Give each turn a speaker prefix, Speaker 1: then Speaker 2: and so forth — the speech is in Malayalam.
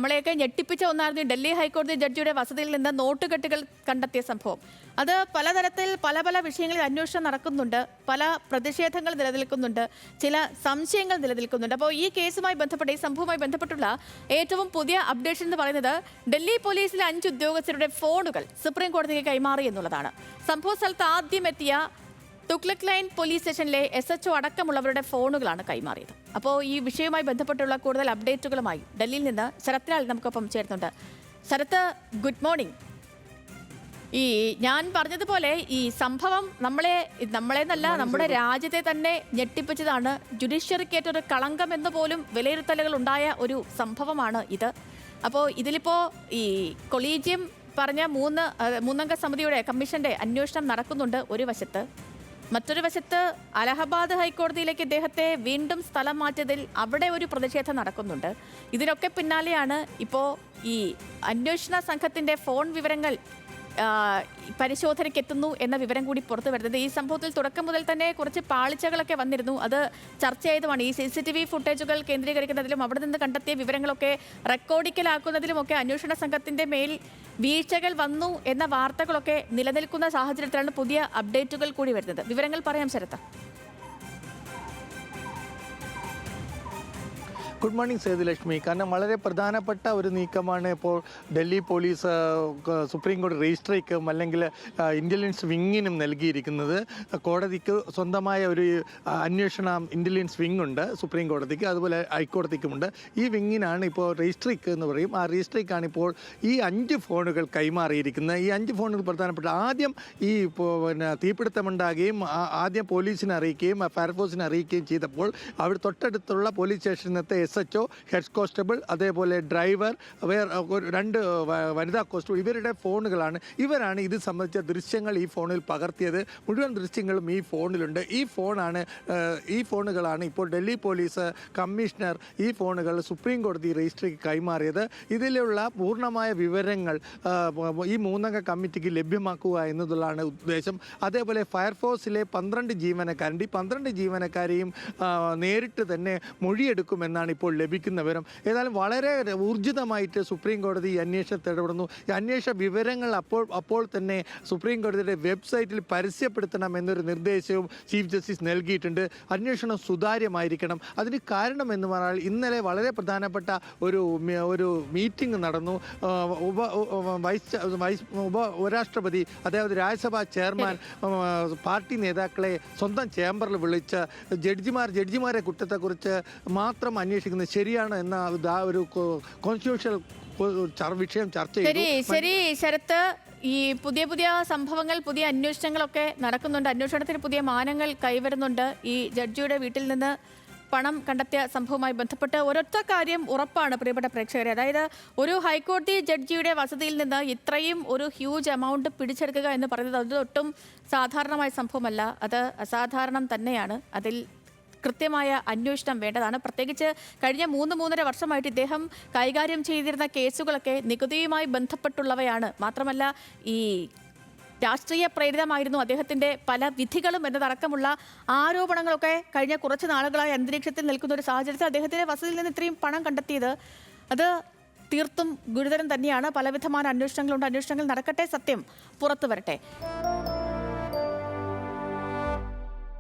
Speaker 1: നമ്മളെയൊക്കെ ഞെട്ടിപ്പിച്ച ഒന്നായിരുന്നു ഡൽഹി ഹൈക്കോടതി ജഡ്ജിയുടെ വസതിയിൽ നിന്ന് നോട്ടുകെട്ടുകൾ കണ്ടെത്തിയ സംഭവം. അത് പലതരത്തിൽ പല വിഷയങ്ങളിൽ അന്വേഷണം നടക്കുന്നുണ്ട്, പല പ്രതിഷേധങ്ങൾ നിലനിൽക്കുന്നുണ്ട്, ചില സംശയങ്ങൾ നിലനിൽക്കുന്നുണ്ട്. അപ്പോൾ ഈ കേസുമായി ബന്ധപ്പെട്ട്, ഈ സംഭവവുമായി ബന്ധപ്പെട്ടുള്ള ഏറ്റവും പുതിയ അപ്ഡേഷൻ എന്ന് പറയുന്നത് ഡൽഹി പോലീസിലെ 5 ഉദ്യോഗസ്ഥരുടെ ഫോണുകൾ സുപ്രീം കോടതിക്ക് കൈമാറി എന്നുള്ളതാണ്. സംഭവ സ്ഥലത്ത് ആദ്യം എത്തിയ തുഗ്ലക് ലൈൻ പോലീസ് സ്റ്റേഷനിലെ SHO അടക്കമുള്ളവരുടെ ഫോണുകളാണ് കൈമാറിയത്. അപ്പോൾ ഈ വിഷയവുമായി ബന്ധപ്പെട്ടുള്ള കൂടുതൽ അപ്ഡേറ്റുകളുമായി ഡൽഹിയിൽ നിന്ന് ശരത് ലാൽ നമുക്കൊപ്പം ചേരുന്നുണ്ട്. Sarath, good morning. ഞാൻ പറഞ്ഞതുപോലെ ഈ സംഭവം നമ്മളെന്നല്ല നമ്മുടെ രാജ്യത്തെ തന്നെ ഞെട്ടിപ്പിച്ചതാണ്. ജുഡീഷ്യറിക്കേറ്റൊരു കളങ്കം എന്ന് പോലും വിലയിരുത്തലുകൾ ഉണ്ടായ ഒരു സംഭവമാണ് ഇത്. അപ്പോൾ ഇതിലിപ്പോൾ ഈ കൊളീജിയം പറഞ്ഞ മൂന്നംഗ സമിതിയുടെ കമ്മീഷന്റെ അന്വേഷണം നടക്കുന്നുണ്ട് ഒരു വശത്ത്. മറ്റൊരു വശത്ത് അലഹബാദ് ഹൈക്കോടതിയിലേക്ക് ഇദ്ദേഹത്തെ വീണ്ടും സ്ഥലം മാറ്റിയതിൽ അവിടെ ഒരു പ്രതിഷേധം നടക്കുന്നുണ്ട്. ഇതിനൊക്കെ പിന്നാലെയാണ് ഇപ്പോൾ ഈ അന്വേഷണ സംഘത്തിന്റെ ഫോൺ വിവരങ്ങൾ പരിശോധനയ്ക്ക് എത്തുന്നു എന്ന വിവരം കൂടി പുറത്തു വരുന്നത്. ഈ സംഭവത്തിൽ തുടക്കം മുതൽ തന്നെ കുറച്ച് പാളിച്ചകളൊക്കെ വന്നിരുന്നു. അത് ചർച്ച ചെയ്തുമാണ്. ഈ CCTV ഫുട്ടേജുകൾ കേന്ദ്രീകരിക്കുന്നതിലും അവിടെ നിന്ന് കണ്ടെത്തിയ വിവരങ്ങളൊക്കെ റെക്കോർഡിക്കലാക്കുന്നതിലുമൊക്കെ അന്വേഷണ സംഘത്തിന്റെ മേൽ വീഴ്ചകൾ വന്നു എന്ന വാർത്തകളൊക്കെ നിലനിൽക്കുന്ന സാഹചര്യത്തിലാണ് പുതിയ അപ്ഡേറ്റുകൾ കൂടി വരുന്നത്. വിവരങ്ങൾ പറയാം ശരത്ത്.
Speaker 2: Good morning Sethulakshmi. കാരണം വളരെ പ്രധാനപ്പെട്ട ഒരു നീക്കമാണ് ഇപ്പോൾ ഡൽഹി പോലീസ് സുപ്രീം കോടതി രജിസ്ട്രിക്കും അല്ലെങ്കിൽ ഇൻ്റലിജൻസ് വിങ്ങിനും നൽകിയിരിക്കുന്നത്. കോടതിക്ക് സ്വന്തമായ ഒരു അന്വേഷണ ഇൻ്റലിജൻസ് വിങ് ഉണ്ട് സുപ്രീം കോടതിക്ക്, അതുപോലെ ഹൈക്കോടതിക്കുമുണ്ട്. ഈ വിങ്ങിനാണ് ഇപ്പോൾ രജിസ്ട്രിക്ക് എന്ന് പറയും. ആ രജിസ്ട്രിക്കാണ് ഇപ്പോൾ ഈ 5 ഫോണുകൾ കൈമാറിയിരിക്കുന്നത്. ഈ 5 ഫോണുകൾ പ്രധാനപ്പെട്ട ആദ്യം ഈ തീപിടുത്തമുണ്ടാകുകയും ആദ്യം പോലീസിനെ അറിയിക്കുകയും ഫയർഫോഴ്സിനെ അറിയിക്കുകയും ചെയ്തപ്പോൾ അവിടെ തൊട്ടടുത്തുള്ള പോലീസ് സ്റ്റേഷനത്തെ SHO, ഹെഡ് കോൺസ്റ്റബിൾ, അതേപോലെ ഡ്രൈവർ, 2 വനിതാ കോൺസ്റ്റബിൾ, ഇവരുടെ ഫോണുകളാണ്. ഇവരാണ് ഇത് സംബന്ധിച്ച ദൃശ്യങ്ങൾ ഈ ഫോണിൽ പകർത്തിയത്. മുഴുവൻ ദൃശ്യങ്ങളും ഈ ഫോണിലുണ്ട്. ഈ ഫോണുകളാണ് ഇപ്പോൾ ഡൽഹി പോലീസ് കമ്മീഷണർ ഈ ഫോണുകൾ സുപ്രീം കോടതി രജിസ്ട്രിക്ക് കൈമാറിയത്. ഇതിലുള്ള പൂർണ്ണമായ വിവരങ്ങൾ ഈ 3 അംഗ കമ്മിറ്റിക്ക് ലഭ്യമാക്കുക എന്നതുള്ളതാണ് ഉദ്ദേശം. അതേപോലെ ഫയർഫോഴ്സിലെ 12 ജീവനക്കാരുണ്ട്. ഈ 12 ജീവനക്കാരെയും നേരിട്ട് തന്നെ മൊഴിയെടുക്കുമെന്നാണ് ഇപ്പോൾ ലഭിക്കുന്ന വിവരം. ഏതായാലും വളരെ ഊർജിതമായിട്ട് സുപ്രീം കോടതി ഈ അന്വേഷണത്തിൽ ഇടപെടുന്നു. ഈ അന്വേഷണ വിവരങ്ങൾ അപ്പോൾ തന്നെ സുപ്രീം കോടതിയുടെ വെബ്സൈറ്റിൽ പരസ്യപ്പെടുത്തണം എന്നൊരു നിർദ്ദേശവും ചീഫ് ജസ്റ്റിസ് നൽകിയിട്ടുണ്ട്. അന്വേഷണം സുതാര്യമായിരിക്കണം. അതിന് കാരണം എന്ന് പറഞ്ഞാൽ ഇന്നലെ വളരെ പ്രധാനപ്പെട്ട ഒരു മീറ്റിംഗ് നടന്നു. ഉപരാഷ്ട്രപതി, അതായത് രാജ്യസഭാ ചെയർമാൻ പാർട്ടി നേതാക്കളെ സ്വന്തം ചേംബറിൽ വിളിച്ച് ജഡ്ജിമാരെ കുറ്റത്തെക്കുറിച്ച് മാത്രം അന്വേഷിക്കുന്നത് ശരിയാണ് എന്ന ഒരു കോൺസ്റ്റിറ്റ്യൂഷണൽ വിഷയം ചർച്ച ചെയ്തു.
Speaker 1: ശരി ശരത്ത്, ഈ പുതിയ സംഭവങ്ങൾ, പുതിയ അന്വേഷണങ്ങളൊക്കെ നടക്കുന്നുണ്ട്. അന്വേഷണത്തിന് പുതിയ മാനങ്ങൾ കൈവരുന്നുണ്ട്. ഈ ജഡ്ജിയുടെ വീട്ടിൽ നിന്ന് പണം കണ്ടെത്തിയ സംഭവവുമായി ബന്ധപ്പെട്ട് ഒരൊറ്റ കാര്യം ഉറപ്പാണ് പ്രിയപ്പെട്ട പ്രേക്ഷകരെ. അതായത് ഒരു ഹൈക്കോടതി ജഡ്ജിയുടെ വസതിയിൽ നിന്ന് ഇത്രയും ഒരു ഹ്യൂജ് എമൗണ്ട് പിടിച്ചെടുക്കുക എന്ന് പറയുന്നത് അതൊട്ടും സാധാരണമായ സംഭവമല്ല. അത് അസാധാരണം തന്നെയാണ്. അതിൽ കൃത്യമായ അന്വേഷണം വേണ്ടതാണ്. പ്രത്യേകിച്ച് കഴിഞ്ഞ 3-3.5 വർഷമായിട്ട് ഇദ്ദേഹം കൈകാര്യം ചെയ്തിരുന്ന കേസുകളൊക്കെ നികുതിയുമായി ബന്ധപ്പെട്ടുള്ളവയാണ്. മാത്രമല്ല ഈ രാഷ്ട്രീയ പ്രേരിതമായിരുന്നു അദ്ദേഹത്തിൻ്റെ പല വിധികളും എന്നതടക്കമുള്ള ആരോപണങ്ങളൊക്കെ കഴിഞ്ഞ കുറച്ച് നാളുകളായി അന്തരീക്ഷത്തിൽ നിൽക്കുന്ന ഒരു സാഹചര്യത്തിൽ അദ്ദേഹത്തിൻ്റെ വസതിയിൽ നിന്ന് ഇത്രയും പണം കണ്ടെത്തിയത് അത് തീർത്തും ഗുരുതരം തന്നെയാണ്. പലവിധമായ അന്വേഷണങ്ങളുണ്ട്. അന്വേഷണങ്ങൾ നടക്കട്ടെ, സത്യം പുറത്തു വരട്ടെ.